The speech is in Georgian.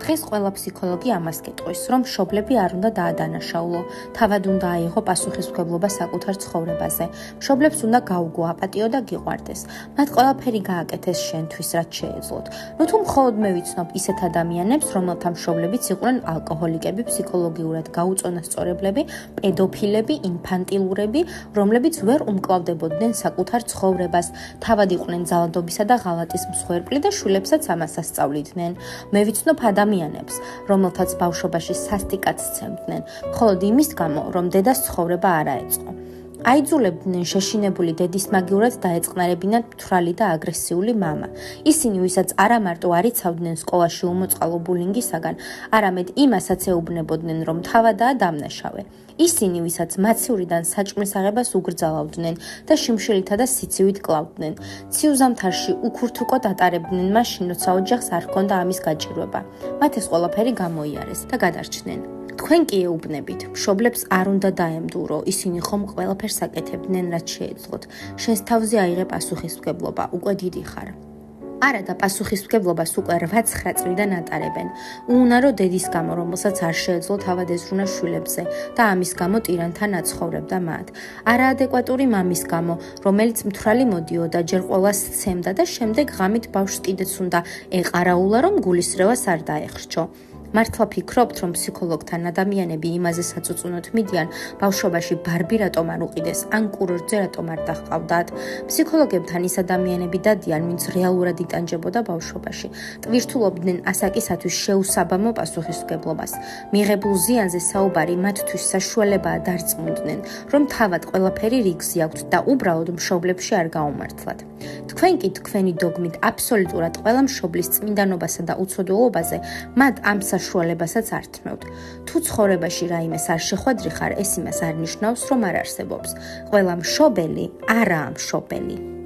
დღეს ყველა ფსიქოლოგი ამას გეტყვის, რომ მშობლები არ უნდა დაადანაშაულო, თავად უნდა აიღო პასუხისმგებლობა საკუთარ ცხოვრებაზე. მშობლებს უნდა გაუგო აპატიო და გიყვარდეს. მათ ყველაფერი გააკეთეს შენთვის, რაც შეეძლოთ. თუ მხოლოდ მე ვიცნობ ისეთ ადამიანებს, რომელთა მშობლებიც იყვნენ ალკოჰოლიკები, ფსიქოლოგიურად გაუწონასწორებლები, პედოფილები, ინფანტილურები, რომლებიც ვერ უმკლავდებოდნენ საკუთარ ცხოვრებას, თავად იყვნენ ძალადობისა და ღალატის მსხვერპლი და შვილებსაც ამას ასწავლიდნენ. მე ვიცნობ ადამიანებს, რომელთაც ბავშვობაში სასტიკად სცემდნენ, მხოლოდ იმის გამო, რომ დედას ცხოვრება არ აეწყო. აიძულებდნენ შეშინებული დედის მაგივრად დაეწყნარებინათ მთვრალი და აგრესიული მამა. ისინი, ვისაც არა მარტო არ იცავდნენ სკოლაში უმოწყალო ბულინგისაგან, არამედ იმასაც ეუბნებოდნენ, რომ თავადაა დამნაშავე. ისინი, ვისაც მაცივრიდან საჭმლის აღებას უგრძალავდნენ და შიმშილითა და სიცივით კლავდნენ. ციუ ზამთარში უქურთუკოდ ატარებდნენ მაშინ, როცა ოჯახს არ ჰქონდა ამის გაჭირვება. მათ ეს ყველაფერი გამოიარეს და გადარჩნენ. თქვენ კი ეუბნებით, მშობლებს არ უნდა დაემდურო, ისინი ხომ ყველაფერს აკეთებდნენ, რაც შეეძლოთ. შენს თავზე აიღე პასუხისმგებლობა, უკვე დიდი ხარ. არა და პასუხისმგებლობას უკვე 8-9 წლიდან ატარებენ. უუნარო დედის გამო, რომელსაც არ შეეძლო თავად ეზრუნა შვილებზე და ამის გამო ტირანთან აცხოვრებდა მათ. არაადეკვატური მამის გამო, რომელიც მთვრალი მოდიოდა, ჯერ ყველას სცემდა და შემდეგ ღამით ბავშვს კიდეც უნდა ეყარაულა, რომ გულისრევას არ დაეხრჩო. მართლა ფიქრობთ, რომ ფსიქოლოგთან ადამიანები იმაზე საწუწუნოდ მიდიან, ბავშვობაში ბარბი რატომ არ უყიდეს, ან კურორტზე რატომ არ დაჰყავდათ. ფსიქოლოგებთან ის ადამიანები დადიან, ვინც რეალურად იტანჯებოდა ბავშვობაში. ტვირთულობდნენ ასაკისათვის შეუსაბამო პასუხისმგებლობას. მიღებულ ზიანზე საუბარი მათთვის საშუალებაა დარწმუნდნენ, რომ თავად ყველაფერი რიგზე აქვთ და უბრალოდ მშობლებში არ გაუმართლათ. თქვენ კი თქვენი დოგმით აბსოლუტურად ყველა მშობლის წმინდანობასა და უცოდულობაზე, მათ ამ საშუალებასაც არ თმევთ. თუ ცხოვრებაში რაიმეს არ შეხვედრიხარ, ეს იმას არ ნიშნავს, რომ არ არსებობს. ყველა მშობელი არაა მშობელი.